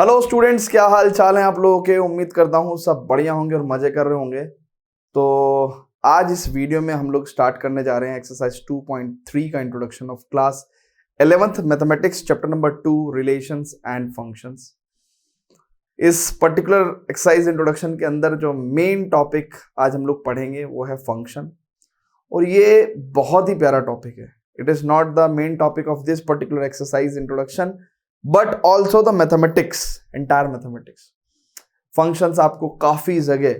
Hello students, क्या हाल चाल है आप लोगों के। उम्मीद करता हूँ सब बढ़िया होंगे और मजे कर रहे होंगे। तो आज इस वीडियो में हम लोग स्टार्ट करने जा रहे हैं एक्सरसाइज 2.3 का introduction of class 11th mathematics chapter number 2 relations and functions. इस पर्टिकुलर एक्सरसाइज इंट्रोडक्शन के अंदर जो मेन टॉपिक आज हम लोग पढ़ेंगे वो है फंक्शन, और ये बहुत ही प्यारा टॉपिक है। It is not the main topic of this particular exercise introduction but also the mathematics, entire mathematics. Functions आपको काफी जगह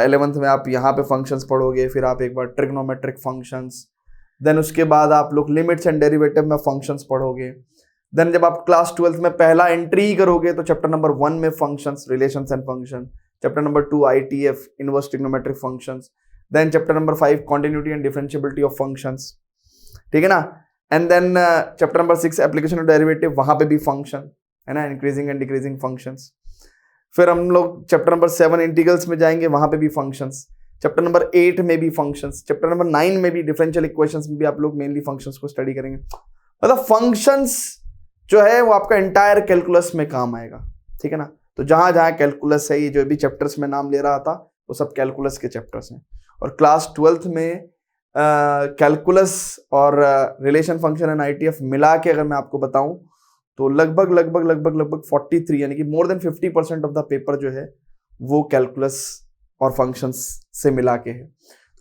11th में आप यहाँ पे फंक्शंस पढ़ोगे, फिर आप एक बार ट्रिग्नोमेट्रिक फंक्शंस, देन उसके बाद आप लोग लिमिट्स एंड डेरिवेटिव में फंक्शंस पढ़ोगे। देन जब आप क्लास 12th में पहला एंट्री करोगे तो चैप्टर नंबर 1 में functions, relations and function, chapter number 2 ITF, inverse trigonometric functions, then chapter number 5 continuity and differentiability of functions, ठीक है ना। And then chapter number 6 application of derivative, वहां पे भी फंक्शन है ना, इंक्रीजिंग एंड डिक्रीजिंग फंक्शंस। फिर हम लोग चैप्टर नंबर 7 इंटीग्रल्स में जाएंगे, वहां पे भी फंक्शंस। चैप्टर नंबर 8 में भी फंक्शंस, चैप्टर नंबर 9 में भी डिफरेंशियल इक्वेशंस में भी आप लोग मेनली फंक्शंस को स्टडी करेंगे। मतलब फंक्शंस जो है वो आपका एंटायर कैलकुलस में काम आएगा, ठीक है ना। तो जहां जहां कैलकुलस है, ये जो भी चैप्टर्स में नाम ले रहा था वो सब कैलकुलस के चैप्टर्स हैं। और क्लास 12th में कैलकुलस और रिलेशन फंक्शन एंड ITF मिला के अगर मैं आपको बताऊं तो लगभग 43 यानी कि more than 50% of the paper जो है वो कैलकुलस और फंक्शंस से मिला के है।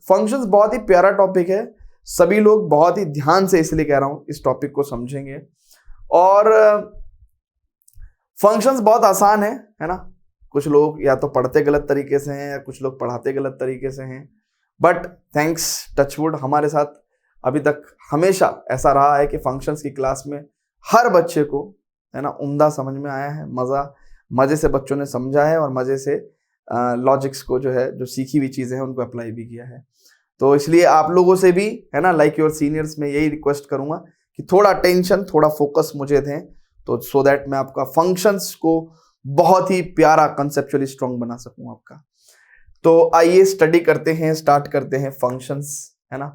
फंक्शंस बहुत ही प्यारा टॉपिक है, सभी लोग बहुत ही ध्यान से, इसलिए कह रहा हूं, इस टॉपिक को समझेंगे। और फंक्शंस बहुत आसान है ना। कुछ लोग या तो पढ़ते गलत तरीके से हैं या कुछ लोग पढ़ाते गलत तरीके से हैं, बट थैंक्स टचवुड हमारे साथ अभी तक हमेशा ऐसा रहा है कि फंक्शंस की क्लास में हर बच्चे को, है ना, उम्दा समझ में आया है। मजे से बच्चों ने समझा है और मजे से लॉजिक्स को, जो है, जो सीखी हुई चीजें हैं उनको अप्लाई भी किया है। तो इसलिए आप लोगों से भी, है ना, लाइक योर सीनियर्स में यही रिक्वेस्ट करूंगा कि थोड़ा टेंशन, थोड़ा फोकस मुझे दें, तो सो दैट मैं आपका फंक्शंस को बहुत ही प्यारा कंसेप्चुअली स्ट्रॉन्ग बना सकूं आपका। तो आइए स्टडी करते हैं, स्टार्ट करते हैं फंक्शंस, है ना।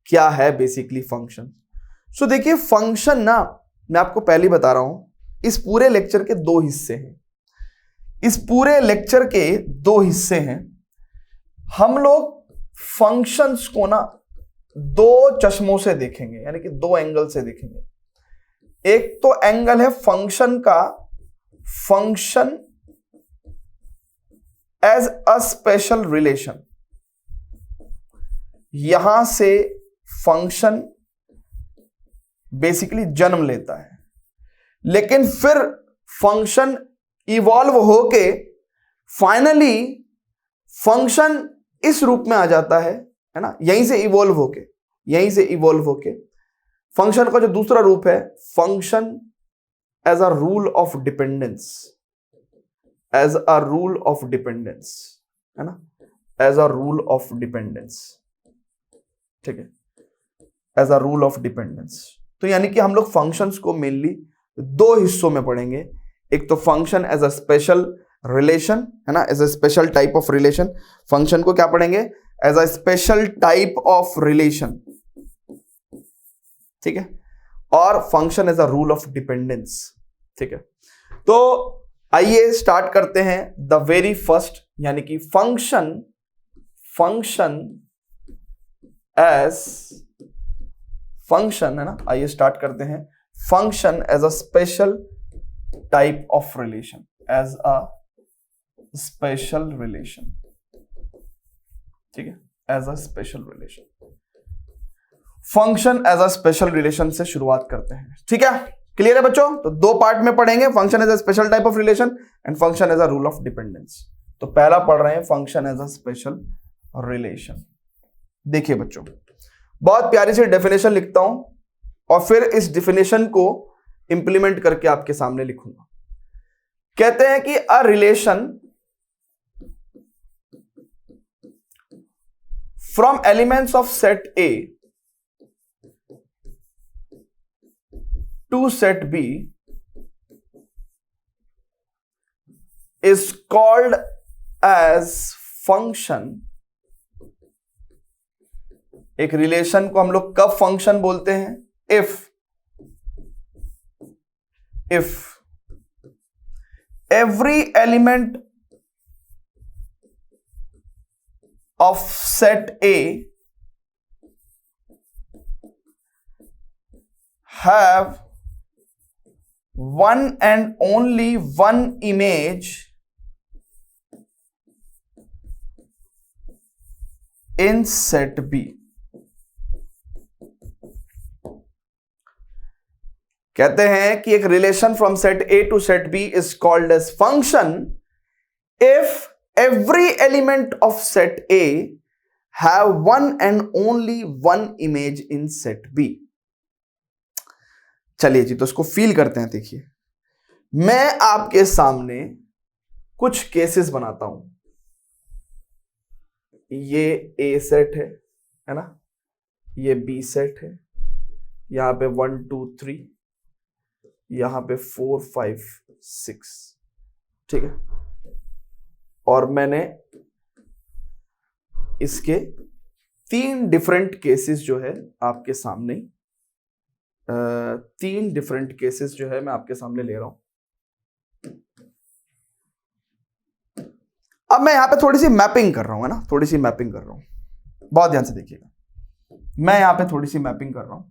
क्या है बेसिकली फंक्शन? सो देखिए, फंक्शन ना, मैं आपको पहले ही बता रहा हूं, इस पूरे लेक्चर के 2 हिस्से हैं। इस पूरे लेक्चर के 2 हिस्से हैं। हम लोग फंक्शंस को ना 2 चश्मों से देखेंगे, यानी कि 2 एंगल से देखेंगे। एक तो एंगल है फंक्शन का, function as a special relation. यहां से फंक्शन बेसिकली जन्म लेता है, लेकिन फिर फंक्शन इवॉल्व होके फाइनली फंक्शन इस रूप में आ जाता है ना। यहीं से इवॉल्व होके फंक्शन का जो दूसरा रूप है, function as a rule of dependence, as a rule of dependence, है ना, as a rule of dependence, ठीक है, as a rule of dependence. तो यानी कि हम लोग फंक्शंस को मेनली 2 हिस्सों में पढ़ेंगे। एक तो function as a special relation, है ना, as a special type of relation. Function को क्या पढ़ेंगे? As a special type of relation, ठीक है। और function as a rule of dependence, ठीक है। तो आइए स्टार्ट करते हैं द वेरी फर्स्ट, यानी कि फंक्शन एज फंक्शन, है ना। आइए स्टार्ट करते हैं function as a special type of relation, as a special relation, ठीक है, as a special relation. Function as a special relation से शुरुआत करते हैं, ठीक है। क्लियर है बच्चों? तो 2 पार्ट में पढ़ेंगे, function as a special type of relation and function as a rule of dependence. तो पहला पढ़ रहे हैं function as a special relation. देखिए बच्चों, बहुत प्यारी सी डेफिनेशन लिखता हूं और फिर इस डेफिनेशन को इंप्लीमेंट करके आपके सामने लिखूंगा। कहते हैं कि a relation from elements of set A to set B is called as function। एक रिलेशन को हम लोग कब फंक्शन बोलते हैं? If every element of set A have one and only one image in set B. कहते हैं कि एक relation from set A to set B is called as function if every element of set A have one and only one image in set B. चलिए जी, तो इसको feel करते हैं। देखिए, मैं आपके सामने कुछ केसेस बनाता हूं। ये A सेट है ना, ये B सेट है, यहां पे 1 2 3, यहां पे 4 5 6, ठीक है। और मैंने इसके 3 डिफरेंट केसेस जो है आपके सामने, 3 डिफरेंट केसेस जो है मैं आपके सामने ले रहा हूं। अब मैं यहां पे थोड़ी सी मैपिंग कर रहा हूं, है ना, थोड़ी सी मैपिंग कर रहा हूं। बहुत ध्यान से देखिएगा, मैं यहां पे थोड़ी सी मैपिंग कर रहा हूं।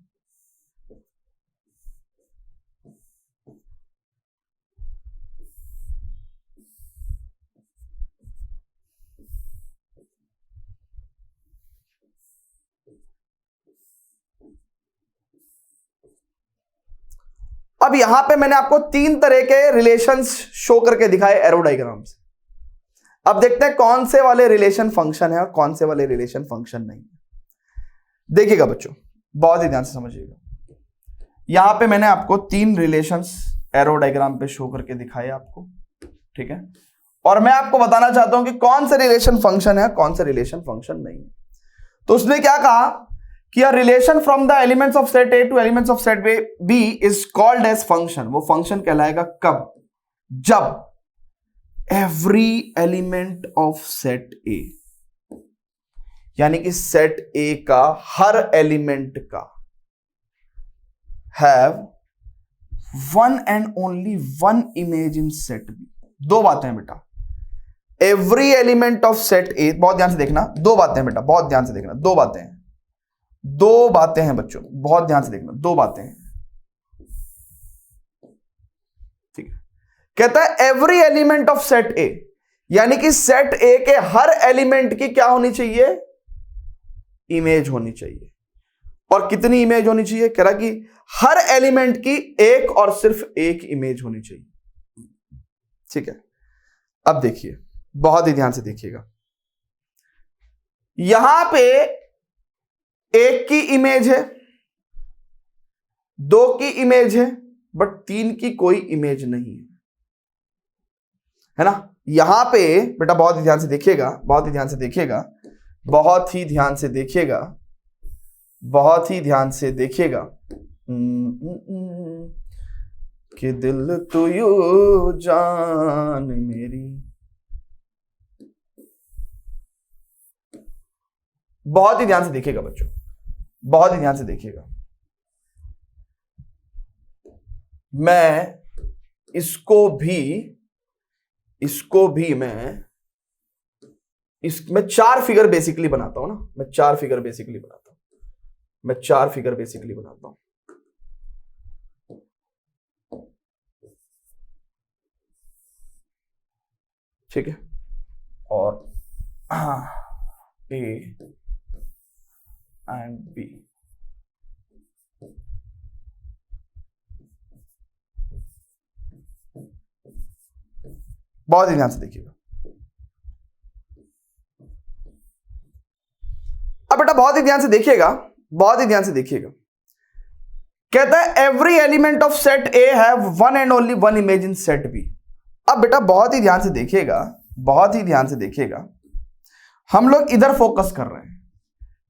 अब यहां पे मैंने आपको 3 तरह के रिलेशंस शो करके दिखाए एरो डायग्राम से। अब देखते हैं कौन से वाले रिलेशन फंक्शन है और कौन से वाले रिलेशन फंक्शन नहीं है। देखिएगा बच्चों, बहुत ही ध्यान से समझिएगा। यहां पे मैंने आपको 3 रिलेशंस एरो डायग्राम पे शो करके दिखाए आपको, ठीक है। और मैं आपको बताना चाहता हूं कि कौन से रिलेशन फंक्शन है, कौन से रिलेशन फंक्शन नहीं है। तो उसने क्या कहा कि relation from the elements of set A to elements of set B is called as function. वो फंक्शन कहलाएगा कब? जब every element of set A, यानी कि सेट ए का हर एलिमेंट का have one and only one image in set B. 2 बातें हैं बेटा, every element of set A, बहुत ध्यान से देखना, 2 बातें हैं बेटा, बहुत ध्यान से देखना, 2 बातें हैं, 2 बातें हैं बच्चों, बहुत ध्यान से देखना, 2 बातें हैं, ठीक है। कहता है every element of set A, यानी कि सेट ए के हर एलिमेंट की क्या होनी चाहिए? इमेज होनी चाहिए। और कितनी इमेज होनी चाहिए? कह रहा कि हर एलिमेंट की एक और सिर्फ एक इमेज होनी चाहिए, ठीक है। अब देखिए, बहुत ही ध्यान से देखिएगा, यहां पे 1 की इमेज है, 2 की इमेज है, बट 3 की कोई इमेज नहीं है ना। यहां पे बेटा बहुत ही ध्यान से देखिएगा, बहुत ही ध्यान से देखिएगा, बहुत ही ध्यान से देखिएगा, बहुत ही ध्यान से देखिएगा कि दिल तो यू जान मेरी, बहुत ही ध्यान से देखिएगा बच्चों, बहुत ही ध्यान से देखिएगा। मैं इसको भी मैं 4 फिगर बेसिकली बनाता हूं ना, मैं 4 फिगर बेसिकली बनाता हूं, मैं 4 फिगर बेसिकली बनाता हूं, ठीक है। और A एंड B, बहुत ही ध्यान से देखिएगा। अब बेटा बहुत ही ध्यान से देखिएगा, बहुत ही ध्यान से देखिएगा। कहता है every element of set A have one and only one image in set B. अब बेटा बहुत ही ध्यान से देखिएगा, बहुत ही ध्यान से देखिएगा, हम लोग इधर फोकस कर रहे हैं।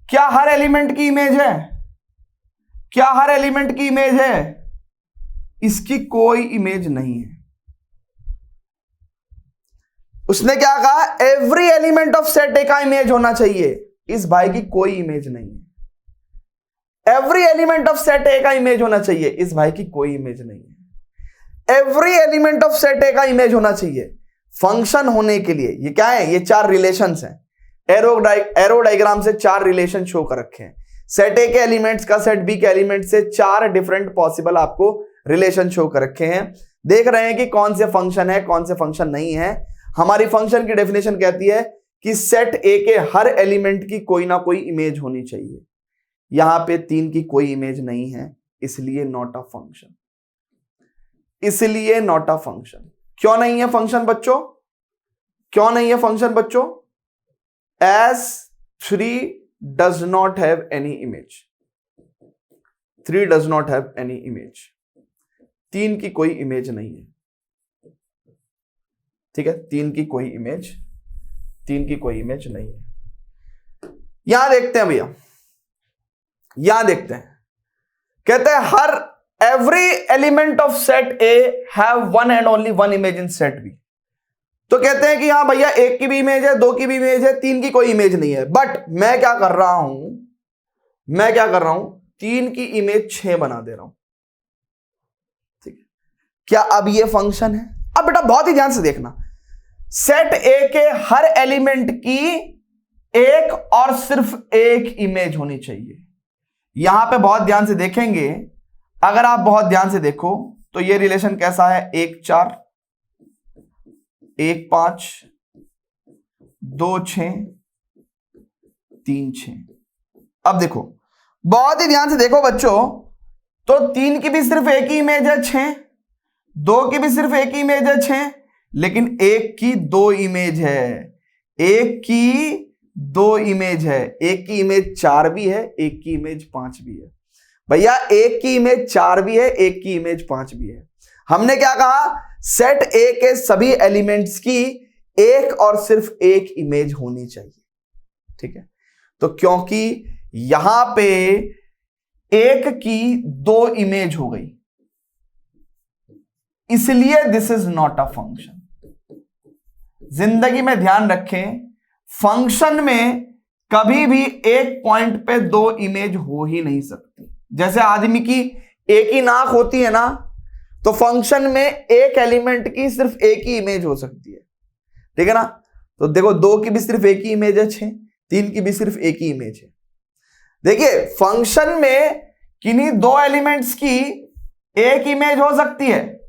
क्या हर एलिमेंट की इमेज है? क्या हर एलिमेंट की इमेज है? इसकी कोई इमेज नहीं है। उसने क्या कहा? Every element of set A का इमेज होना चाहिए। इस भाई की कोई इमेज नहीं है। Every element of set A का इमेज होना चाहिए, इस भाई की कोई इमेज नहीं है। Every element of set A का इमेज होना चाहिए फंक्शन होने के लिए। ये क्या है, ये चार रिलेशंस हैं, एरो डायग्राम से चार रिलेशन शो कर रखे हैं। सेट ए के एलिमेंट्स का सेट बी के एलिमेंट से चार डिफरेंट पॉसिबल आपको रिलेशन शो कर रखे हैं। देख रहे हैं कि कौन से फंक्शन है कौन से फंक्शन नहीं है। हमारी फंक्शन की डेफिनेशन कहती है कि सेट ए के हर एलिमेंट की कोई ना कोई इमेज होनी चाहिए। यहां पे 3 की कोई इमेज नहीं है, इसलिए नॉट अ फंक्शन। इसलिए नॉट अ फंक्शन। क्यों नहीं है फंक्शन बच्चों? क्यों नहीं है फंक्शन बच्चों? As 3 does not have any image. 3 does not have any image. 3 की कोई इमेज नहीं है, ठीक है। 3 की कोई इमेज नहीं है। यहां देखते हैं भैया, यहां देखते हैं, कहते हैं हर every element of set A have one and only one image in set B. तो कहते हैं कि हाँ भैया 1 की भी इमेज है, 2 की भी इमेज है, 3 की कोई इमेज नहीं है। बट मैं क्या कर रहा हूं 3 की इमेज 6 बना दे रहा हूं, ठीक है। क्या अब ये फंक्शन है? अब बेटा बहुत ही ध्यान से देखना, सेट ए के हर एलिमेंट की एक और सिर्फ एक इमेज होनी चाहिए। यहां पे बहुत ध्यान से देखेंगे, अगर आप बहुत ध्यान से देखो तो ये रिलेशन कैसा है, 1 4 1 5 2 6 3 6। अब देखो बहुत ही ध्यान से देखो बच्चों, तो 3 की भी सिर्फ एक ही इमेज है 6, 2 की भी सिर्फ एक ही इमेज है 6, लेकिन 1 की 2 इमेज है। 1 की 2 इमेज है, 1 की इमेज 4 भी है, 1 की इमेज 5 भी है। भैया 1 की इमेज 4 भी है, 1 की इमेज 5 भी है। हमने क्या कहा, सेट ए के सभी एलिमेंट्स की एक और सिर्फ एक इमेज होनी चाहिए, ठीक है। तो क्योंकि यहां पे 1 की 2 इमेज हो गई, इसलिए this is not a function. जिंदगी में ध्यान रखें, फंक्शन में कभी भी एक पॉइंट पे 2 इमेज हो ही नहीं सकती। जैसे आदमी की एक ही नाक होती है ना, तो फंक्शन में एक एलिमेंट की सिर्फ एक ही इमेज हो सकती है, ठीक है ना। तो देखो 2 की भी सिर्फ एक ही इमेज है 6, 3 की भी सिर्फ एक ही इमेज है। देखिए फंक्शन में किन्हीं 2 एलिमेंट्स की एक इमेज हो सकती है,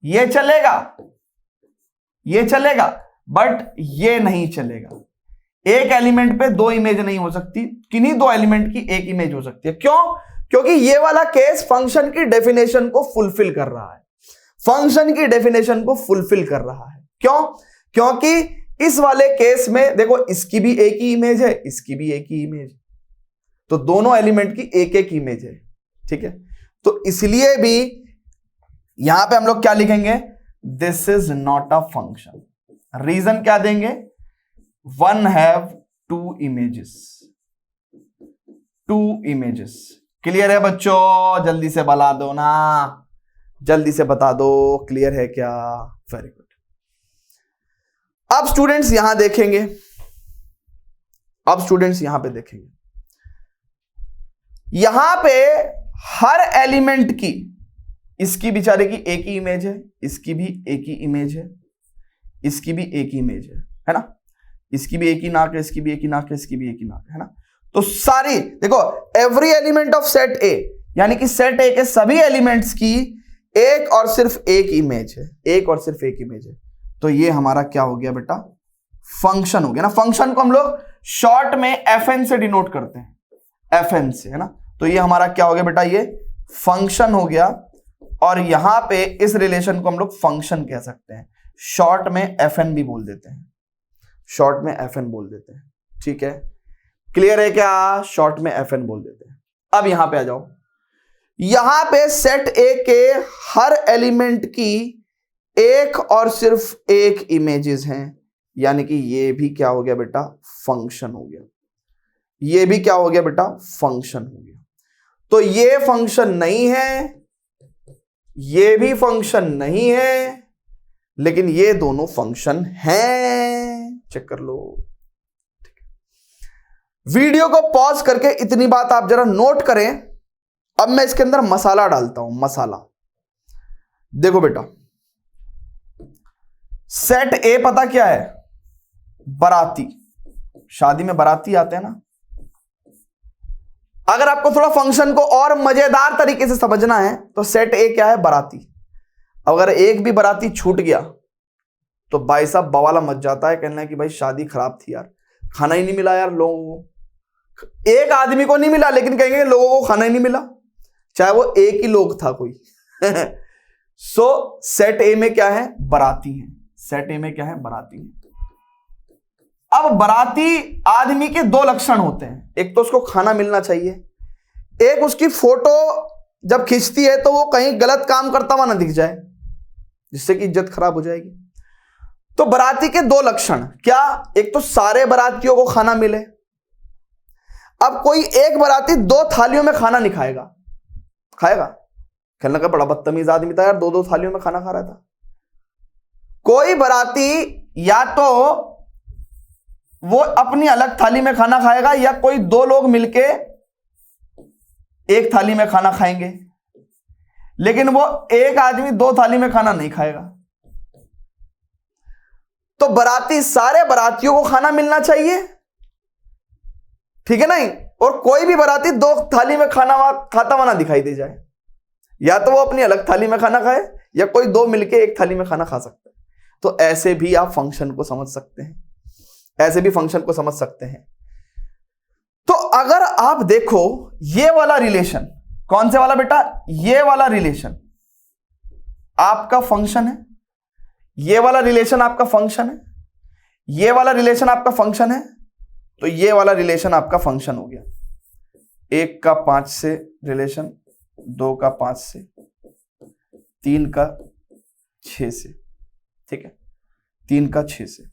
ये चलेगा, बट ये नहीं चलेगा। एक एलिमेंट पे 2 इमेज नहीं हो सकती, किन्हीं 2 एलिमेंट की एक इमेज हो सकती है। क्यों? क्योंकि ये वाला केस फंक्शन की डेफिनेशन को फुलफिल कर रहा है। फंक्शन की डेफिनेशन को फुलफिल कर रहा है। क्यों? क्योंकि इस वाले केस में देखो इसकी भी एक ही इमेज है, इसकी भी एक ही इमेज, तो दोनों एलिमेंट की एक एक इमेज है, ठीक है। तो इसलिए भी यहां पे हम लोग क्या लिखेंगे, this is not a function. Reason क्या देंगे, 1 हैव 2 इमेजेस, 2 इमेजेस। क्लियर है बच्चों? जल्दी से बता दो ना, जल्दी से बता दो, क्लियर है क्या? Very good. अब स्टूडेंट्स यहां देखेंगे, यहां पे हर एलिमेंट की, इसकी बेचारे की एक ही इमेज है, इसकी भी एक ही इमेज है, इसकी भी एक ही इमेज है ना। इसकी भी एक ही नाक है, इसकी भी एक ही नाक है, इसकी भी एक ही नाक है ना। तो सारी देखो every element of set A, यानी कि सेट ए के सभी एलिमेंट्स की एक और सिर्फ एक इमेज है, एक और सिर्फ एक इमेज है। तो ये हमारा क्या हो गया बेटा, फंक्शन हो गया ना। फंक्शन को हम लोग शॉर्ट में एफएन से डिनोट करते हैं, एफएन से, है ना। तो ये हमारा क्या हो गया बेटा, ये फंक्शन हो गया। और यहां पे इस रिलेशन को हम लोग फंक्शन कह सकते हैं, शॉर्ट में एफएन भी बोल देते हैं, शॉर्ट में एफएन बोल देते हैं, ठीक है। क्लियर है क्या? शॉर्ट में एफएन बोल देते हैं। अब यहां पे आ जाओ, यहां पे सेट ए के हर एलिमेंट की एक और सिर्फ एक इमेजेस हैं, यानी कि ये भी क्या हो गया बेटा, फंक्शन हो गया। ये भी क्या हो गया बेटा, फंक्शन हो गया। तो ये फंक्शन नहीं है, ये भी फंक्शन नहीं है, लेकिन ये दोनों फंक्शन हैं। चेक कर लो। वीडियो को पॉज करके इतनी बात आप जरा नोट करें। अब मैं इसके अंदर मसाला डालता हूं, मसाला। देखो बेटा, सेट ए पता क्या है? बाराती। शादी में बाराती आते हैं ना। अगर आपको थोड़ा फंक्शन को और मजेदार तरीके से समझना है तो सेट ए क्या है? बाराती। अगर एक भी बाराती छूट गया तो भाई साहब बवाला मच जाता है, कहना है कि भाई शादी खराब थी यार, खाना ही नहीं मिला यार लोगों को। एक आदमी को नहीं मिला लेकिन कहेंगे लोगों को खाना ही नहीं मिला, चाहे वो एक ही लोग था कोई। सो सेट ए में क्या है? बाराती है। सेट ए में क्या है? बाराती है। अब बाराती आदमी के दो लक्षण होते हैं, एक तो उसको खाना मिलना चाहिए, एक उसकी फोटो जब खींचती है तो वो कहीं गलत काम करता हुआ ना दिख जाए जिससे कि इज्जत खराब हो जाएगी। तो बाराती के दो लक्षण क्या? एक तो सारे बारातियों को खाना मिले। अब कोई एक बाराती दो थालियों में खाना नहीं खाएगा, खाएगा? कहने का बड़ा बदतमीज आदमी था यार, दो दो थालियों में खाना खा रहा था। कोई बाराती या तो वो अपनी अलग थाली में खाना खाएगा या कोई दो लोग मिलके एक थाली में खाना खाएंगे, लेकिन वो एक आदमी दो थाली में खाना नहीं खाएगा। तो बाराती, सारे बारातियों को खाना मिलना चाहिए, ठीक है नहीं? और कोई भी बाराती दो थाली में खाना खाता हुआ ना दिखाई दे जाए, या तो वो अपनी अलग थाली में खाना खाए या कोई दो मिलके एक थाली में खाना खा सकता है। तो ऐसे भी आप फंक्शन को समझ सकते हैं, ऐसे भी फंक्शन को समझ सकते हैं। तो अगर आप देखो ये वाला रिलेशन, कौन से वाला बेटा? ये वाला रिलेशन आपका फंक्शन है, ये वाला रिलेशन आपका फंक्शन है, ये वाला रिलेशन आपका फंक्शन है, तो ये वाला रिलेशन आपका फंक्शन हो गया। 1 का 5 से रिलेशन, 2 का 5 से, 3 का 6 से, ठीक है? 3 का 6 से।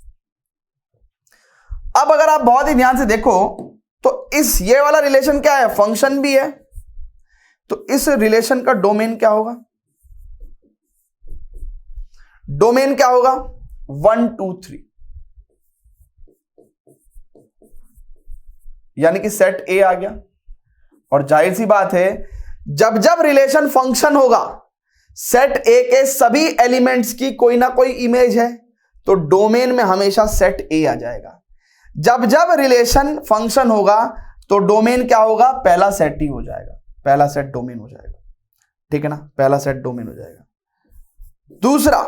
अब अगर आप बहुत ही ध्यान से देखो तो इस ये वाला रिलेशन क्या है? फंक्शन भी है। तो इस रिलेशन का डोमेन क्या होगा? डोमेन क्या होगा? 1 2 3, यानी कि सेट ए आ गया। और जाहिर सी बात है, जब जब रिलेशन फंक्शन होगा, सेट ए के सभी एलिमेंट्स की कोई ना कोई इमेज है, तो डोमेन में हमेशा सेट ए आ जाएगा। जब जब रिलेशन फंक्शन होगा तो डोमेन क्या होगा? पहला सेट ही हो जाएगा, पहला सेट डोमेन हो जाएगा, ठीक है ना? पहला सेट डोमेन हो जाएगा। दूसरा,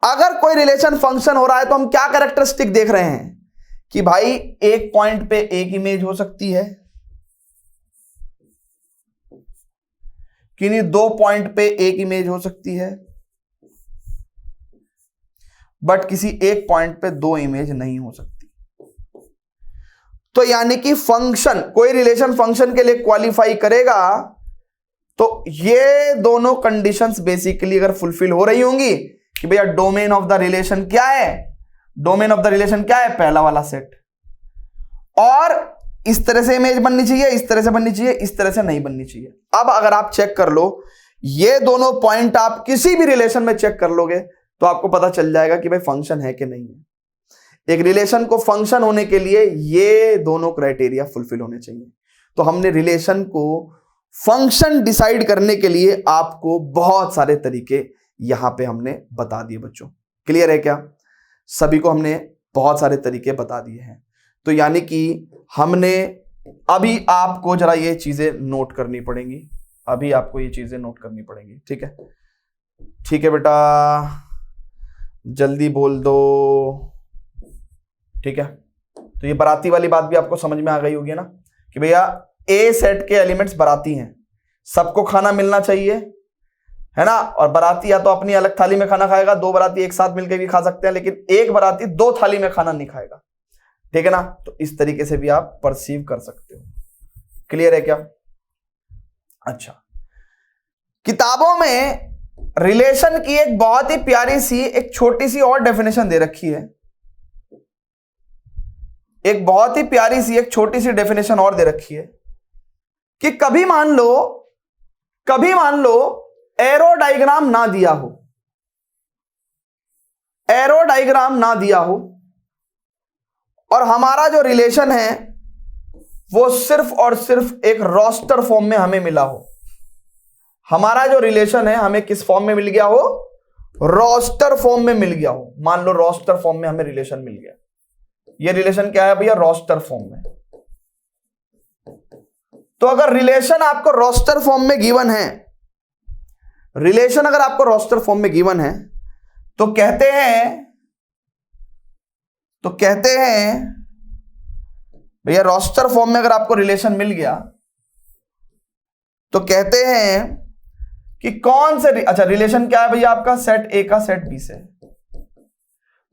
अगर कोई रिलेशन फंक्शन हो रहा है तो हम क्या कैरेक्टरिस्टिक देख रहे हैं कि भाई एक पॉइंट पे एक इमेज हो सकती है, किन्हीं दो पॉइंट पे एक इमेज हो सकती है, बट किसी एक पॉइंट पे दो इमेज नहीं हो सकती। तो यानी कि फंक्शन, कोई रिलेशन फंक्शन के लिए क्वालिफाई करेगा तो ये दोनों कंडीशंस बेसिकली अगर फुलफिल हो रही होंगी कि भैया डोमेन ऑफ द रिलेशन क्या है? डोमेन ऑफ द रिलेशन क्या है? पहला वाला सेट। और इस तरह से इमेज बननी चाहिए, इस तरह से बननी चाहिए, इस तरह से नहीं बननी चाहिए। अब अगर आप चेक कर लो, ये दोनों पॉइंट आप किसी भी रिलेशन में चेक कर लोगे तो आपको पता चल जाएगा कि भाई फंक्शन है कि नहीं है। एक रिलेशन को फंक्शन होने के लिए ये दोनों क्राइटेरिया फुलफिल होने चाहिए। तो हमने रिलेशन को फंक्शन डिसाइड करने के लिए आपको बहुत सारे तरीके यहां पे हमने बता दिए बच्चों। क्लियर है क्या? सभी को हमने बहुत सारे तरीके बता दिए हैं। तो यानी कि हमने अभी आपको जरा ये चीजें नोट करनी पड़ेंगी, अभी आपको ये चीजें नोट करनी पड़ेंगी, ठीक है? ठीक है बेटा, जल्दी बोल दो, ठीक है? तो ये बाराती वाली बात भी आपको समझ में आ गई होगी ना कि भैया ए सेट के एलिमेंट्स बाराती हैं, सबको खाना मिलना चाहिए, है ना? और बाराती या तो अपनी अलग थाली में खाना खाएगा, दो बाराती एक साथ मिलकर भी खा सकते हैं, लेकिन एक बाराती दो थाली में खाना नहीं खाएगा, ठीक है ना? तो इस तरीके से भी आप परसीव कर सकते हो। क्लियर है क्या? अच्छा, किताबों में रिलेशन की एक बहुत ही प्यारी सी, एक छोटी सी और डेफिनेशन दे रखी है, एक बहुत ही प्यारी सी, एक छोटी सी डेफिनेशन और दे रखी है कि कभी मान लो एरो डायग्राम ना दिया हो, एरो डायग्राम ना दिया हो और हमारा जो रिलेशन है वो सिर्फ और सिर्फ एक रोस्टर फॉर्म में हमें मिला हो, हमारा जो रिलेशन है हमें किस फॉर्म में मिल गया हो, रोस्टर फॉर्म में मिल गया हो। मान लो रोस्टर फॉर्म में हमें रिलेशन मिल गया। ये रिलेशन क्या है भैया, रोस्टर फॉर्म में। तो अगर रिलेशन आपको रोस्टर फॉर्म में गिवन है, रिलेशन अगर आपको रोस्टर फॉर्म में गिवन है, तो कहते हैं भैया रोस्टर फॉर्म में अगर आपको रिलेशन मिल गया तो कहते हैं कि कौन से, अच्छा रिलेशन क्या है भैया आपका, सेट ए का सेट बी से।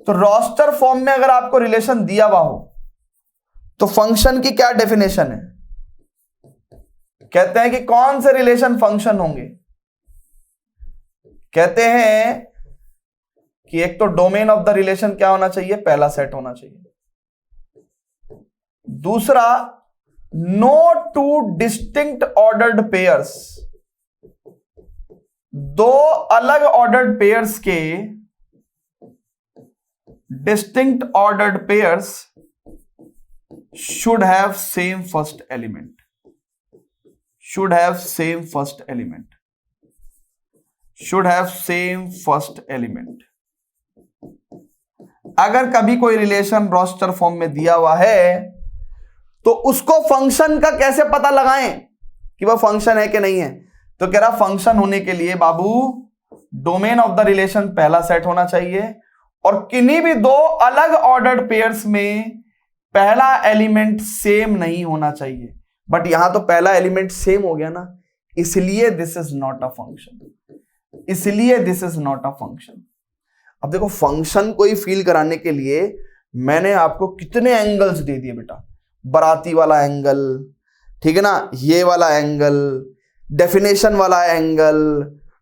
तो रोस्टर फॉर्म में अगर आपको रिलेशन दिया हुआ हो तो फंक्शन की क्या डेफिनेशन है, कहते हैं कि कौन से रिलेशन फंक्शन होंगे। कहते हैं कि एक तो डोमेन ऑफ द रिलेशन क्या होना चाहिए, पहला सेट होना चाहिए। दूसरा, no two distinct ordered pairs, दो अलग ऑर्डर्ड पेयर्स के distinct ordered pairs should have same first element, should have same first element, should have same first element। अगर कभी कोई रिलेशन रोस्टर फॉर्म में दिया हुआ है तो उसको फंक्शन का कैसे पता लगाएं कि वह फंक्शन है कि नहीं है। तो कह रहा फंक्शन होने के लिए बाबू डोमेन ऑफ द रिलेशन पहला सेट होना चाहिए और किन्हीं भी दो अलग ऑर्डर्ड पेयर्स में पहला एलिमेंट सेम नहीं होना चाहिए। बट यहां तो पहला एलिमेंट सेम हो गया ना, इसलिए this is not a function, इसलिए this is not a function. अब देखो फंक्शन को ही फील कराने के लिए मैंने आपको कितने एंगल्स दे दिए बेटा, बाराती वाला एंगल, ठीक है ना, ये वाला एंगल, डेफिनेशन वाला angle,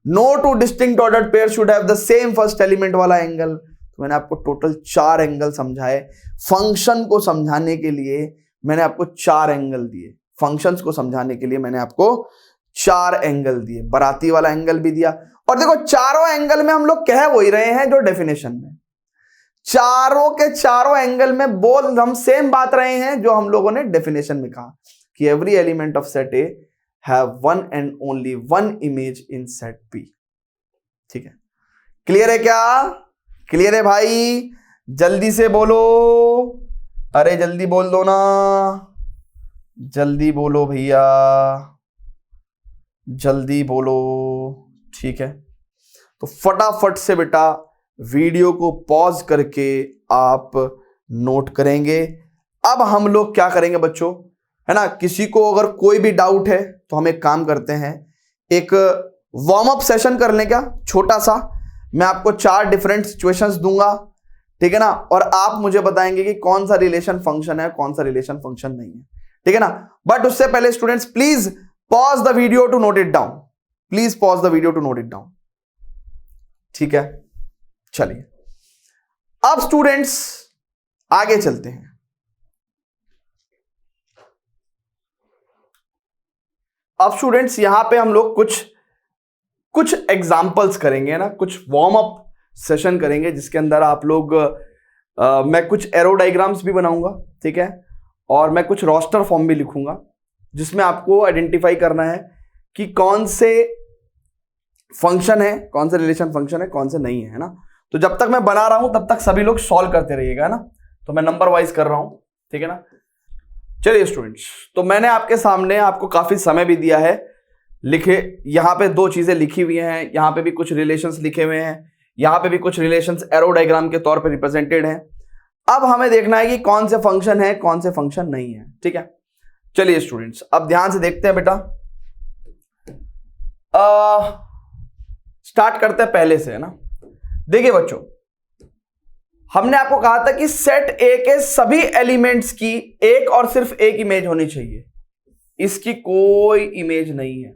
no two distinct ordered pair should have the same first element वाला एंगल। तो मैंने आपको टोटल 4 एंगल समझाए। फंक्शन को समझाने के लिए मैंने आपको 4 एंगल दिए, फंक्शंस को समझाने के लिए मैंने आपको 4 एंगल दिए, बाराती वाला एंगल भी दिया। और देखो चारों एंगल में हम लोग कह वही रहे हैं जो डेफिनेशन में, चारों के चारों एंगल में बोल हम सेम बात रहे हैं जो हम लोगों ने डेफिनेशन में कहा कि every element of set A have one and only one image in set B. ठीक है, क्लियर है क्या, क्लियर है भाई, जल्दी से बोलो, अरे जल्दी बोल दो ना, जल्दी बोलो भैया, जल्दी बोलो। ठीक है, तो फटाफट से बेटा वीडियो को पॉज करके आप नोट करेंगे। अब हम लोग क्या करेंगे बच्चों, है ना, किसी को अगर कोई भी डाउट है तो हम एक काम करते हैं, एक वार्म अप सेशन कर लें क्या, छोटा सा। मैं आपको 4 डिफरेंट सिचुएशंस दूंगा, ठीक है ना, और आप मुझे बताएंगे कि कौन सा रिलेशन फंक्शन है, कौन सा रिलेशन फंक्शन नहीं है, ठीक है ना। बट उससे पहले students please pause the video to note it down, please pause the video to note it down, ठीक है। चलिए अब स्टूडेंट्स आगे चलते हैं। अब स्टूडेंट्स यहां पे हम लोग कुछ एग्जांपल्स करेंगे ना, कुछ वार्म अप सेशन करेंगे जिसके अंदर आप लोग मैं कुछ एरो डायग्राम्स भी बनाऊंगा, ठीक है, और मैं कुछ रोस्टर फॉर्म भी लिखूंगा जिसमें आपको आइडेंटिफाई करना है कि कौन से फंक्शन है, कौन से रिलेशन फंक्शन है, कौन से नहीं है, ना। तो जब तक मैं बना रहा हूं तब तक सभी लोग सॉल्व करते रहिएगा, ना। तो मैं नंबर वाइज कर रहा हूं, ठीक है ना। चलिए स्टूडेंट्स, तो मैंने आपके सामने आपको काफी समय भी दिया है, लिखे यहां पे 2 चीजें लिखी हुई हैं, यहां पे भी कुछ रिलेशंस लिखे हुए हैं, यहां पे भी कुछ रिलेशंस एरो डायग्राम के तौर पे रिप्रेजेंटेड हैं। अब हमें देखना है कि कौन से फंक्शन है, कौन से फंक्शन नहीं है, ठीक है। चलिए स्टूडेंट्स अब ध्यान से देखते हैं बेटा, स्टार्ट करते हैं पहले से, है ना। देखिए बच्चों, हमने आपको कहा था कि सेट ए के सभी एलिमेंट्स की एक और सिर्फ एक इमेज होनी चाहिए, इसकी कोई इमेज नहीं है,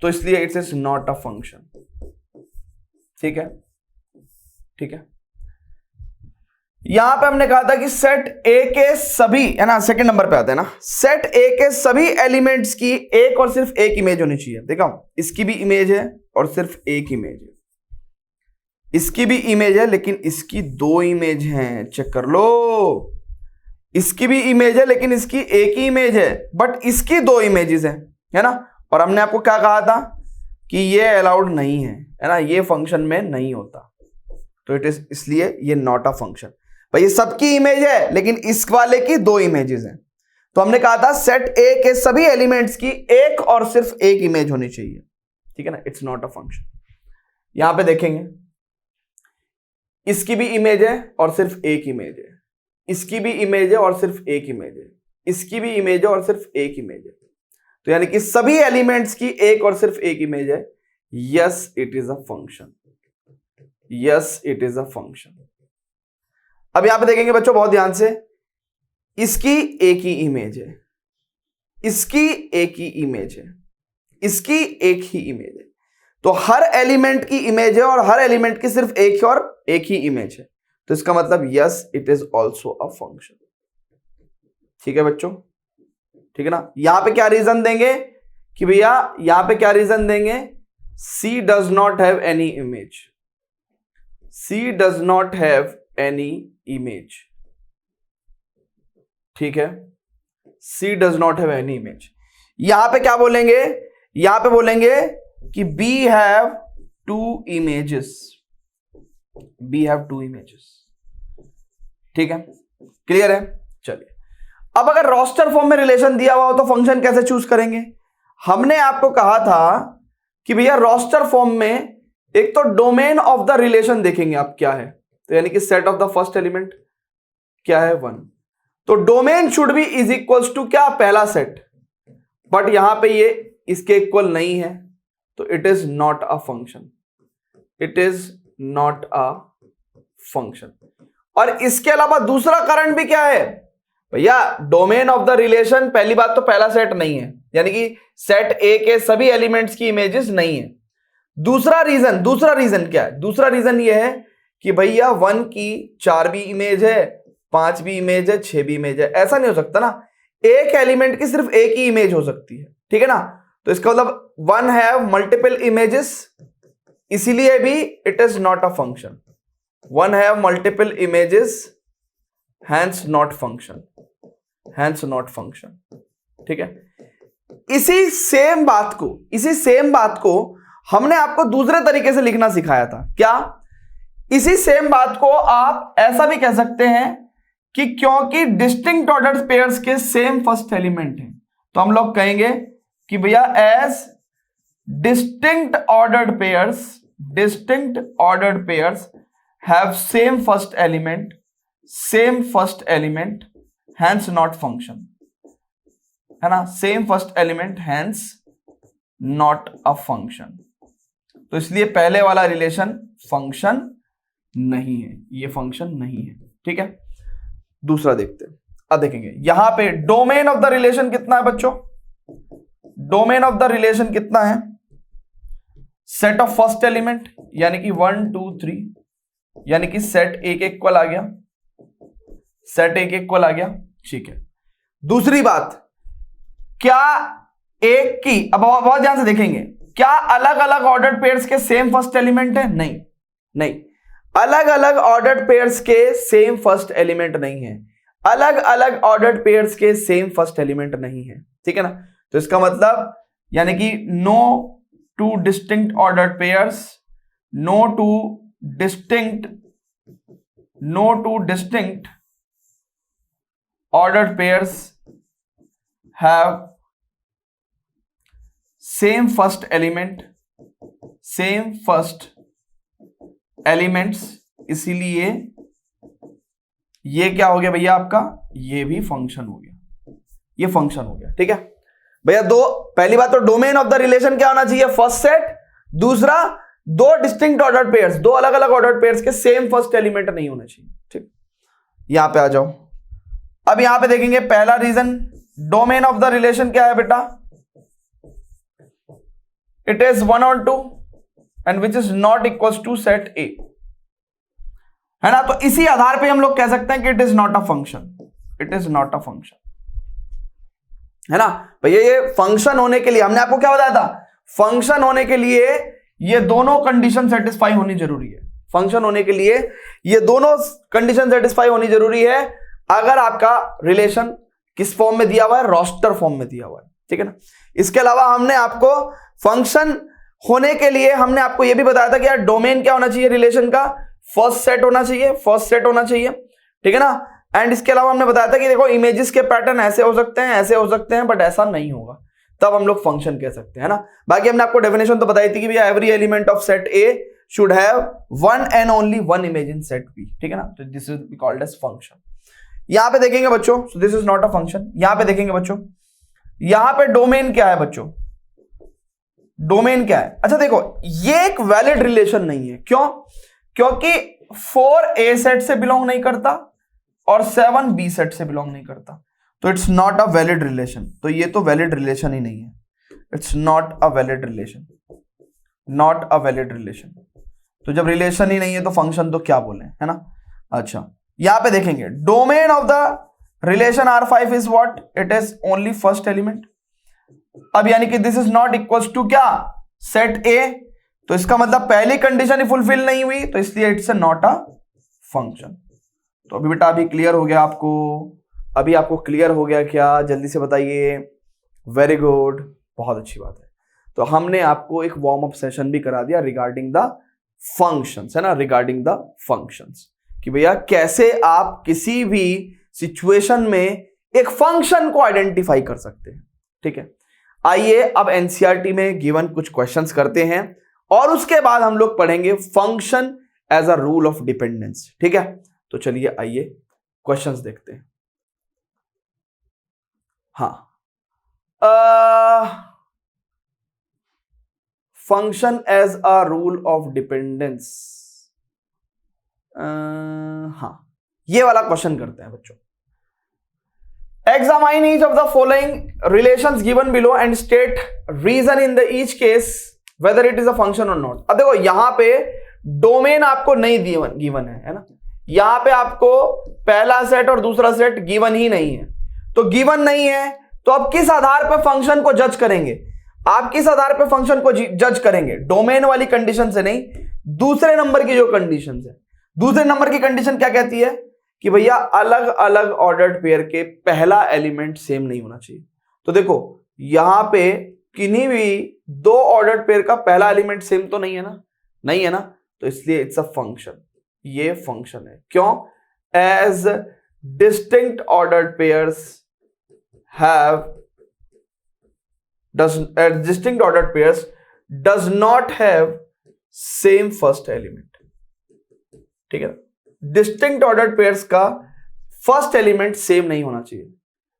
तो इसलिए it's is not a function, ठीक है, ठीक है। यहां पे हमने कहा था कि सेट ए के सभी, है ना, सेकंड नंबर पे आते हैं ना, सेट ए के सभी एलिमेंट्स की एक और सिर्फ एक इमेज होनी चाहिए। देखो इसकी भी इमेज है और सिर्फ एक इमेज है, इसकी भी इमेज है लेकिन इसकी 2 इमेज हैं, चेक कर लो। इसकी भी इमेज है लेकिन इसकी एक ही इमेज है, बट इसकी 2 इमेजेस हैं, है ना। और हमने आपको क्या कहा था कि ये अलाउड नहीं है ना, ये फंक्शन में नहीं होता, तो इट इज, इसलिए ये नॉट अ फंक्शन। भाई ये सबकी इमेज है लेकिन इस वाले की दो इमेजेस हैं, तो हमने कहा था सेट ए के सभी एलिमेंट्स की एक और सिर्फ एक इमेज होनी चाहिए, ठीक है ना, इट्स नॉट अ फंक्शन। यहां पे देखेंगे इसकी भी इमेज है और सिर्फ एक इमेज है, इसकी भी इमेज है और सिर्फ एक इमेज है, इसकी भी इमेज है और सिर्फ एक इमेज है, तो यानी कि सभी एलिमेंट्स की एक और सिर्फ एक इमेज है। Yes it is a function, yes it is a function. अब यहां पे देखेंगे बच्चों बहुत ध्यान से, इसकी एक ही इमेज है, इसकी एक ही इमेज है, इसकी एक ही इमेज है, तो हर एलिमेंट की इमेज है और हर एलिमेंट की सिर्फ एक और एक ही इमेज है, तो इसका मतलब yes it is also a function. ठीक है बच्चों, ठीक है ना। यहां पे क्या रीजन देंगे कि भैया, यहां पे क्या रीजन देंगे, C does not have any image, C does not have any image, ठीक है, C does not have any image। यहां पे क्या बोलेंगे, यहां पे बोलेंगे कि B have two images, B have two images, ठीक है, क्लियर है। चलिए अब अगर रोस्टर फॉर्म में रिलेशन दिया हुआ हो तो फंक्शन कैसे चूज करेंगे। हमने आपको कहा था कि भैया रोस्टर फॉर्म में एक तो डोमेन ऑफ द रिलेशन देखेंगे आप क्या है, तो यानी कि set of the first element क्या है 1, तो domain should be is equals to क्या, पहला सेट, बट यहां पे ये इसके इक्वल नहीं है, तो it is not a function, it is not a function. और इसके अलावा दूसरा कारण भी क्या है भैया, डोमेन ऑफ द रिलेशन, पहली बात तो पहला सेट नहीं है, यानी कि सेट ए के सभी एलिमेंट्स की इमेजेस नहीं है। दूसरा रीजन क्या है, दूसरा रीजन ये है कि भैया 1 की 4 भी इमेज है, 5 भी इमेज है, 6 भी इमेज है, ऐसा नहीं हो सकता ना, एक एलिमेंट की सिर्फ एक ही इमेज हो सकती है, ठीक है ना, तो इसका मतलब 1 हैव मल्टीपल इमेजेस, इसीलिए भी it is not a function, 1 have multiple images, hence not function, hence not function, ठीक है। इसी सेम बात को हमने आपको दूसरे तरीके से लिखना सिखाया था, क्या, इसी सेम बात को आप ऐसा भी कह सकते हैं कि क्योंकि डिस्टिंक्ट ऑर्डर्ड पेयर्स के सेम फर्स्ट एलिमेंट हैं, तो हम लोग कहेंगे कि भैया as distinct ordered pairs have same first element hence not function, है ना, same first element hence not a function, तो इसलिए पहले वाला रिलेशन फंक्शन नहीं है, ये फंक्शन नहीं है, ठीक है। दूसरा देखते हैं, अब देखेंगे यहां पे डोमेन ऑफ द रिलेशन कितना है बच्चों, डोमेन ऑफ द रिलेशन कितना है, सेट ऑफ फर्स्ट एलिमेंट यानी कि 1 2 3, यानी कि सेट ए के इक्वल आ गया, सेट ए के इक्वल आ गया, ठीक है। दूसरी बात, क्या एक की, अब बहुत ध्यान से देखेंगे, क्या अलग अलग ऑर्डर्ड पेयर्स के सेम फर्स्ट एलिमेंट है, नहीं, अलग अलग ऑर्डर्ड पेयर्स के सेम फर्स्ट एलिमेंट नहीं है, अलग अलग ऑर्डर्ड पेयर्स के सेम फर्स्ट एलिमेंट नहीं है, ठीक है ना, तो इसका मतलब यानी कि no two distinct ordered pairs, no two distinct ordered pairs have same first elements, इसीलिए ये क्या हो गया भैया आपका, ये भी फंक्शन हो गया, ये फंक्शन हो गया, ठीक है भैया। पहली बात तो डोमेन ऑफ द रिलेशन क्या होना चाहिए, फर्स्ट सेट, दूसरा दो डिस्टिंक्ट ऑर्डर्ड पेयर्स, दो अलग अलग ऑर्डर्ड पेयर्स के सेम फर्स्ट एलिमेंट नहीं होना चाहिए, ठीक। यहां पे आ जाओ, अब यहां पे देखेंगे पहला reason, domain of the relation क्या है बेटा, इट इज 1 और 2 and which is not equals to set A, है ना, तो इसी आधार पे हम लोग कह सकते हैं कि it is not a function, it is not a function, है ना भैया। ये फंक्शन होने के लिए हमने आपको क्या बताया था, फंक्शन होने के लिए ये दोनों कंडीशन सेटिस्फाई होनी जरूरी है, फंक्शन होने के लिए ये दोनों कंडीशन सेटिस्फाई होनी जरूरी है, अगर आपका रिलेशन किस फॉर्म में दिया हुआ है, रोस्टर फॉर्म में दिया हुआ है, ठीक है ना। इसके अलावा हमने आपको फंक्शन होने के लिए हमने आपको यह भी बताया था कि यार डोमेन क्या होना चाहिए रिलेशन का, फर्स्ट सेट होना चाहिए, फर्स्ट सेट होना चाहिए, ठीक है ना। एंड इसके अलावा हमने बताया था कि देखो इमेजेस के पैटर्न ऐसे हो सकते हैं, ऐसे हो सकते हैं, बट ऐसा नहीं होगा, तब हम लोग फंक्शन कह सकते हैं ना। बाकी हमने आपको डेफिनेशन तो बताई थी कि भैया every element of set A should have one and only one image in set B, ठीक है ना। तो this is called as function. यहां पे देखेंगे बच्चों, so this is not a function. यहां पे देखेंगे बच्चों, यहां पे डोमेन क्या है बच्चों, डोमेन क्या है। अच्छा देखो, ये एक वैलिड रिलेशन नहीं है। क्यों? क्योंकि 4 ए सेट से बिलोंग नहीं करता और 7 बी सेट से बिलोंग नहीं करता, तो it's not a valid relation. तो ये तो वैलिड रिलेशन ही नहीं है, it's not a valid relation, not a valid relation. तो जब रिलेशन ही नहीं है तो फंक्शन तो क्या बोले, है ना। अच्छा, यहां पे देखेंगे domain of the relation R5 is what, it is only first element. अब यानी कि this is not equal to क्या, सेट ए, तो इसका मतलब पहली कंडीशन ही फुलफिल नहीं हुई, तो इसलिए इट्स नॉट अ फंक्शन। तो अभी बेटा अभी क्लियर हो गया आपको, अभी आपको क्लियर हो गया क्या, जल्दी से बताइए। वेरी गुड, बहुत अच्छी बात है। तो हमने आपको एक वार्म अप सेशन भी करा दिया रिगार्डिंग द फंक्शंस, है ना, रिगार्डिंग द फंक्शंस, कि भैया कैसे आप किसी भी सिचुएशन में एक फंक्शन को आइडेंटिफाई कर सकते हैं, ठीक है। आइए अब एनसीईआरटी में गिवन कुछ क्वेश्चंस करते हैं और उसके बाद हम लोग पढ़ेंगे function as a rule of dependence, ठीक है। तो चलिए आइए क्वेश्चंस देखते हैं। हाँ, function as a rule of dependence, हाँ ये वाला क्वेश्चन करते हैं बच्चों। Examine each of the following relations given below and state reason in the each case whether it is a function or not। अब देखो यहां पे डोमेन आपको नहीं गिवन है ना। यहां पे आपको पहला सेट और दूसरा सेट गिवन ही नहीं है, तो गिवन नहीं है तो अब किस आधार पर फंक्शन को जज करेंगे, आप किस आधार पर फंक्शन को जज करेंगे, डोमेन वाली कंडीशन से नहीं, दूसरे नंबर की जो कंडीशन है। दूसरे नंबर की कंडीशन क्या कहती है कि भैया अलग अलग ऑर्डर्ड पेयर के पहला एलिमेंट सेम नहीं होना चाहिए। तो देखो यहां पे किन्हीं भी दो ऑर्डर्ड पेयर का पहला एलिमेंट सेम तो नहीं है ना, नहीं है ना, तो इसलिए इट्स अ फंक्शन, ये फंक्शन है। क्यों? As distinct ordered pairs have distinct ordered pairs does not have same first element, ठीक है। डिस्टिंक्ट ऑर्डर्ड पेयर्स का फर्स्ट एलिमेंट सेम नहीं होना चाहिए,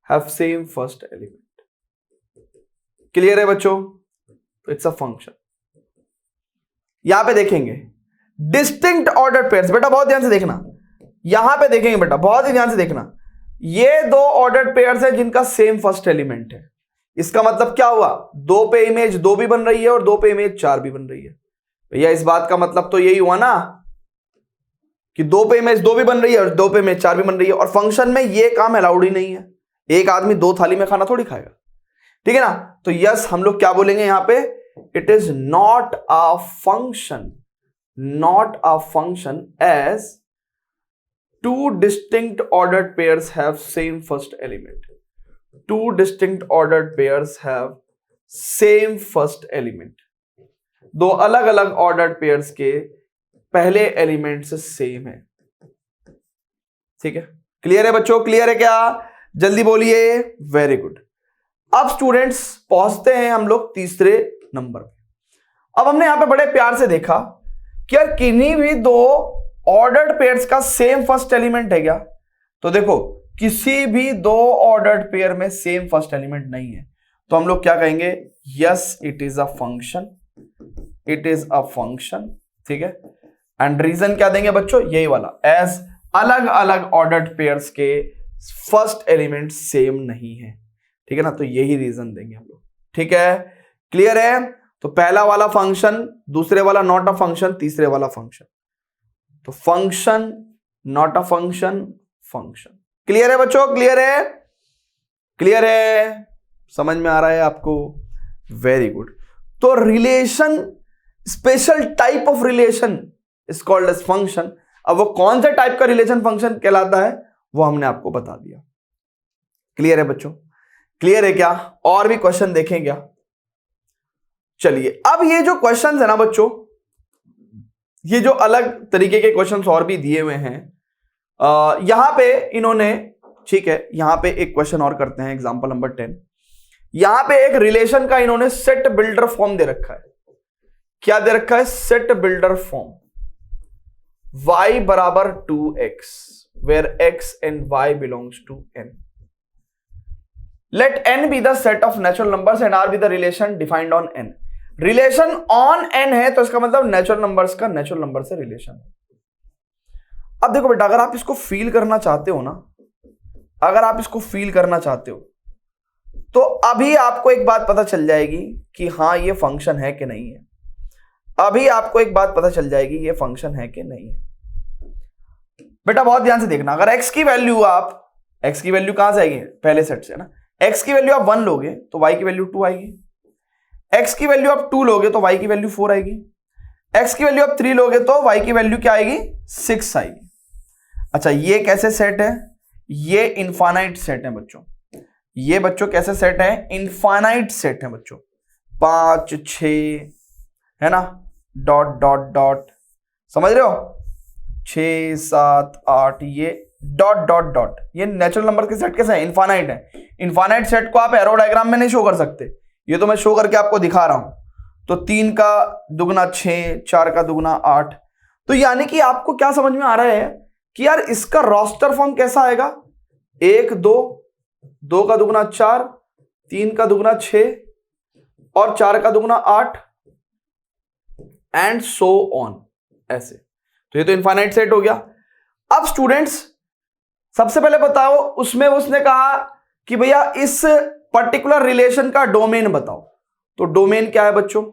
have same first element. Clear है बच्चों? तो इट्स अ फंक्शन। यहां पे देखेंगे डिस्टिंक्ट ऑर्डर्ड पेयर्स, बेटा बहुत ध्यान से देखना, यहां पे देखेंगे बेटा बहुत ही ध्यान से देखना, ये दो ऑर्डर्ड पेयर्स है जिनका सेम फर्स्ट एलिमेंट है। इसका मतलब क्या हुआ, दो पे इमेज दो भी बन रही है और दो पे इमेज चार भी बन रही है। भैया इस बात का मतलब तो यही हुआ ना कि दो पे इमेज दो भी बन रही है और दो पे इमेज चार भी बन रही है, और फंक्शन में ये काम अलाउड ही नहीं है। एक आदमी दो थाली में खाना थोड़ी खाएगा, ठीक है ना। तो यस हम लोग क्या बोलेंगे यहां पे, it is not a function, not a function as two distinct ordered pairs have same first element, two distinct ordered pairs have same first element, दो अलग अलग ऑर्डर्ड पेयर्स के पहले एलिमेंट से सेम है, ठीक है। क्लियर है बच्चों, क्लियर है क्या, जल्दी बोलिए। Very good. अब स्टूडेंट्स पहुंचते हैं हम लोग तीसरे नंबर पे। अब हमने यहां पे बड़े प्यार से देखा कि यार किन्हीं भी दो ऑर्डर्ड पेयर्स का सेम फर्स्ट एलिमेंट है क्या, तो देखो किसी भी दो ऑर्डर्ड पेयर में सेम फर्स्ट एलिमेंट नहीं है, तो हम लोग क्या कहेंगे, yes it is a function, it is a function, ठीक है। एंड रीजन क्या देंगे बच्चों, यही वाला, एज अलग अलग ऑर्डर्ड पेयर्स के फर्स्ट एलिमेंट सेम नहीं है, ठीक है ना, तो यही रीजन देंगे हम लोग, ठीक है। क्लियर है? तो पहला वाला फंक्शन, दूसरे वाला नॉट अ फंक्शन, तीसरे वाला फंक्शन, तो function not a function, function. Clear है बच्चों, क्लियर है, क्लियर है, समझ में आ रहा है आपको? Very good. तो relation, special type of relation is called as function. अब वो कौन से टाइप का रिलेशन फंक्शन कहलाता है वो हमने आपको बता दिया। क्लियर है बच्चों, क्लियर है क्या? और भी क्वेश्चन देखें क्या? चलिए, अब ये जो क्वेश्चन है ना बच्चों, ये जो अलग तरीके के क्वेश्चंस और भी दिए हुए हैं, यहां पे इन्होंने, ठीक है, यहां पे एक क्वेश्चन और करते हैं, एग्जांपल नंबर 10। यहां पे एक रिलेशन का इन्होंने सेट बिल्डर फॉर्म दे रखा है। क्या दे रखा है? Set builder form. y बराबर 2x where x and y belongs to n. Let n be the set of natural numbers and r be the relation defined on n. Relation on n है तो इसका मतलब natural numbers का natural number से relation है। अब देखो बेटा, अगर आप इसको फील करना चाहते हो ना, अगर आप इसको फील करना चाहते हो तो अभी आपको एक बात पता चल जाएगी कि हाँ ये फंक्शन है कि नहीं है। अभी आपको एक बात पता चल जाएगी ये फंक्शन है कि नहीं है। बेटा बहुत ध्यान से देखना, अगर x की वैल्यू x की वैल्यू कहां से आएगी? पहले सेट से ना। x की वैल्यू आप 1 लोगे तो y की वैल्यू 2 आएगी। x की वैल्यू आप 2 लोगे तो y की वैल्यू 4 आएगी। x की वैल्यू आप 3 लोगे तो y की वैल्यू क्या आएगी? 6 आएगी। अच्छा, ये कैसे सेट है? ये इनफाइनाइट सेट है बच्चों। ये बच्चों कैसे सेट है? इनफाइनाइट सेट है बच्चों। 5 6 है ना, डॉट डॉट डॉट, समझ रहे हो? 6 7 8, ये डॉट डॉट डॉट, ये नेचुरल नंबर के सेट कैसे है? इनफाइनाइट है। इनफाइनाइट सेट को आप एरो डायग्राम में नहीं शो कर सकते, ये तो मैं शो करके आपको दिखा रहा हूं। तो 3 का दुगना 6, 4 का दुगना 8। तो यानी कि आपको क्या समझ में आ रहा है कि यार इसका रोस्टर फॉर्म कैसा आएगा? 1 2, 2 का दुगना 4, 3 का दुगना 6 और 4 का दुगना 8 एंड सो ऑन, ऐसे। तो ये तो इनफाइनाइट सेट हो गया। अब स्टूडेंट्स सबसे पहले बताओ, उसमें उसने कहा कि भैया इस पर्टिकुलर रिलेशन का डोमेन बताओ। तो डोमेन क्या है बच्चों?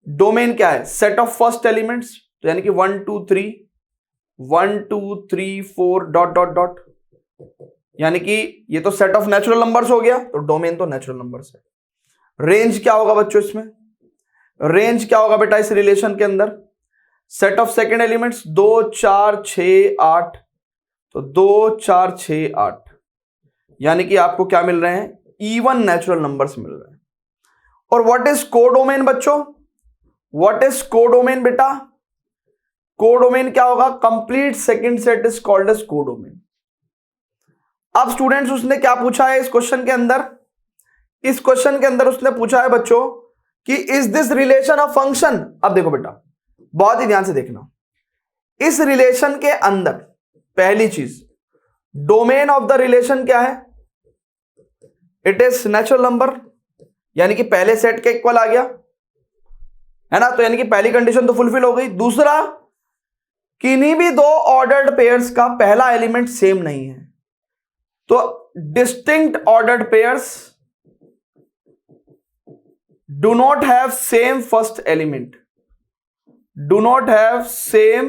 डोमेन क्या है? सेट ऑफ फर्स्ट एलिमेंट्स, तो यानी कि 1 2 3 1 2 3 4 डॉट डॉट डॉट, यानी कि ये तो सेट ऑफ नेचुरल नंबर्स हो गया, तो डोमेन तो नेचुरल नंबर्स है। रेंज क्या होगा बच्चों इसमें? रेंज क्या होगा बेटा इस रिलेशन के अंदर? सेट ऑफ सेकेंड एलिमेंट्स 2 4 6 8, तो 2 4 6 8, यानी कि आपको क्या मिल रहे हैं? इवन नेचुरल नंबर्स मिल रहे हैं। और व्हाट इज कोडोमेन बच्चों? व्हाट इज कोडोमेन बेटा? कोडोमेन क्या होगा? Complete second set is called as codomain. अब स्टूडेंट्स उसने क्या पूछा है इस क्वेश्चन के अंदर? इस क्वेश्चन के अंदर उसने पूछा है बच्चों कि is this relation a function. अब देखो बेटा बहुत ही ध्यान से देखना, इस रिलेशन के अंदर पहली चीज, डोमेन ऑफ द रिलेशन क्या है? इट इज नेचुरल नंबर, यानी कि पहले सेट के इक्वल आ गया है ना, तो यानी कि पहली कंडीशन तो फुलफिल हो गई। दूसरा, किन्हीं भी 2 ऑर्डर्ड पेयर्स का पहला एलिमेंट सेम नहीं है, तो distinct ordered pairs do not have same first element, do not have same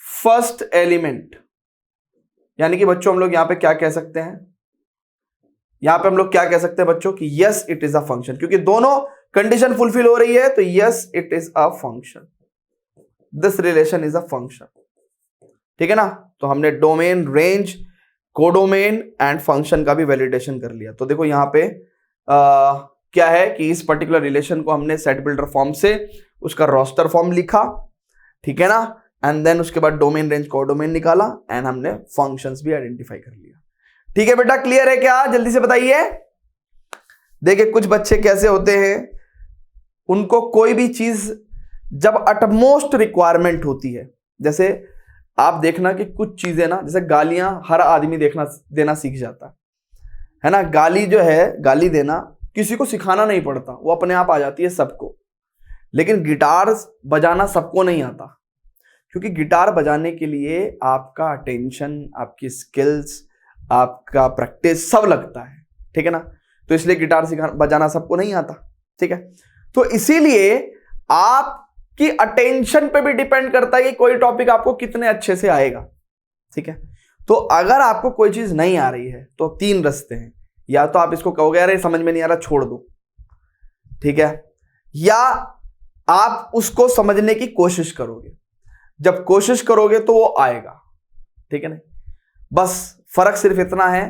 first element, यानी कि बच्चों हम लोग यहां पे क्या कह सकते हैं? यहां पे हम लोग क्या कह सकते हैं बच्चों कि yes it is a function, क्योंकि दोनों कंडीशन फुलफिल हो रही है, तो yes it is a function, this relation is a function. ठीक है ना? तो हमने domain, range, codomain and function का भी वैलिडेशन कर लिया। तो देखो यहां पे क्या है कि इस पर्टिकुलर रिलेशन को हमने सेट बिल्डर फॉर्म से उसका रोस्टर फॉर्म लिखा, ठीक है ना, एंड देन उसके बाद डोमेन, रेंज, कोडोमेन निकाला एंड हमने फंक्शंस भी आइडेंटिफाई कर लिया। ठीक है बेटा, क्लियर है क्या? जल्दी से बताइए। देखिए कुछ बच्चे कैसे होते हैं, उनको कोई भी चीज जब अटमोस्ट रिक्वायरमेंट होती है, जैसे आप देखना कि कुछ चीजें ना, जैसे गालियां हर आदमी देना सीख जाता है ना। गाली जो है, गाली देना किसी को सिखाना नहीं पड़ता, वो अपने आप आ जाती है सबको। लेकिन गिटार बजाना सबको नहीं आता, क्योंकि गिटार बजाने के लिए आपका अटेंशन, आपकी स्किल्स, आपका प्रैक्टिस सब लगता है। ठीक है ना? तो इसलिए गिटार बजाना सबको नहीं आता। ठीक है, तो इसीलिए आपकी अटेंशन पे भी डिपेंड करता है कि कोई टॉपिक आपको कितने अच्छे से आएगा। ठीक है, तो अगर आपको कोई चीज नहीं आ रही है तो 3 रास्ते हैं, या तो आप इसको कहोगे यार समझ में नहीं आ रहा, छोड़ दो, ठीक है, या आप उसको समझने की कोशिश करोगे। जब कोशिश करोगे तो वो आएगा। ठीक है ना? बस फर्क सिर्फ इतना है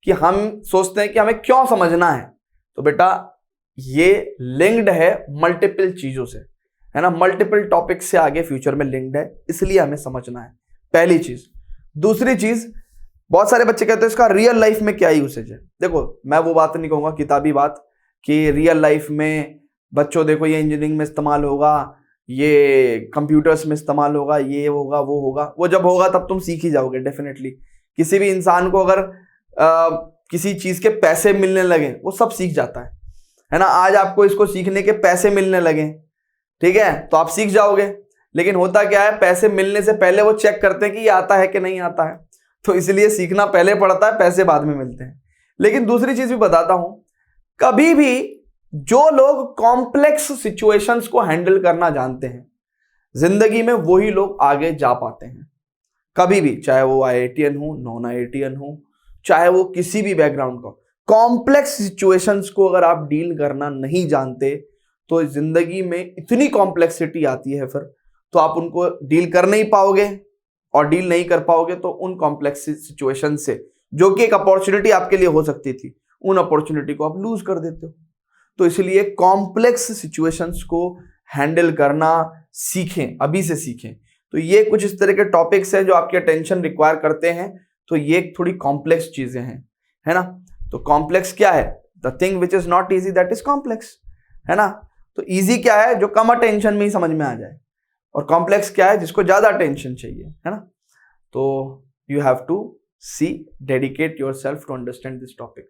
कि हम सोचते हैं कि हमें क्यों समझना है। तो बेटा ये लिंक्ड है मल्टीपल चीजों से, है ना, मल्टीपल टॉपिक से आगे फ्यूचर में लिंक्ड है, इसलिए हमें समझना है, पहली चीज। दूसरी चीज, बहुत सारे बच्चे कहते हैं इसका रियल लाइफ में क्या यूसेज है। देखो मैं वो बात नहीं कहूंगा किताबी बात कि रियल लाइफ में बच्चों देखो ये इंजीनियरिंग में इस्तेमाल होगा, ये कंप्यूटर्स में इस्तेमाल होगा, ये होगा वो होगा, वो जब होगा तब तुम सीख ही जाओगे डेफिनेटली। किसी भी इंसान को अगर किसी चीज के पैसे मिलने लगे वो सब सीख जाता है ना। आज आपको इसको सीखने के पैसे मिलने लगे, ठीक है, तो आप सीख जाओगे। लेकिन होता क्या है, पैसे मिलने से पहले वो चेक करते हैं कि ये आता है कि नहीं आता है, तो इसलिए सीखना पहले पड़ता है, पैसे बाद में मिलते हैं। लेकिन दूसरी चीज भी बताता हूं, कभी भी जो लोग कॉम्प्लेक्स सिचुएशंस को हैंडल करना जानते हैं जिंदगी में, वही लोग आगे जा पाते हैं कभी भी, चाहे वो IITian हो, नॉन IITian हो, चाहे वो किसी भी बैकग्राउंड का। कॉम्प्लेक्स सिचुएशंस को अगर आप डील करना नहीं जानते तो जिंदगी में इतनी कॉम्प्लेक्सिटी आती है फिर तो आप उनको डील कर नहीं पाओगे, और डील नहीं कर पाओगे तो उन कॉम्प्लेक्स सिचुएशन से जो कि एक अपॉर्चुनिटी आपके लिए हो सकती थी, उन अपॉर्चुनिटी को आप लूज कर देते हो। तो इसलिए कॉम्प्लेक्स सिचुएशंस को हैंडल करना सीखें, अभी से सीखें। तो ये कुछ इस तरह के टॉपिक्स हैं जो आपकी अटेंशन रिक्वायर करते हैं, तो ये थोड़ी कॉम्प्लेक्स चीजें हैं, है ना। तो कॉम्प्लेक्स क्या है, the thing which is not easy that is complex, है ना। तो इजी क्या है, जो कम अटेंशन में ही समझ में आ जाए, और कॉम्प्लेक्स क्या है, जिसको ज्यादा अटेंशन चाहिए, है ना। तो you have to see, dedicate yourself to understand this topic.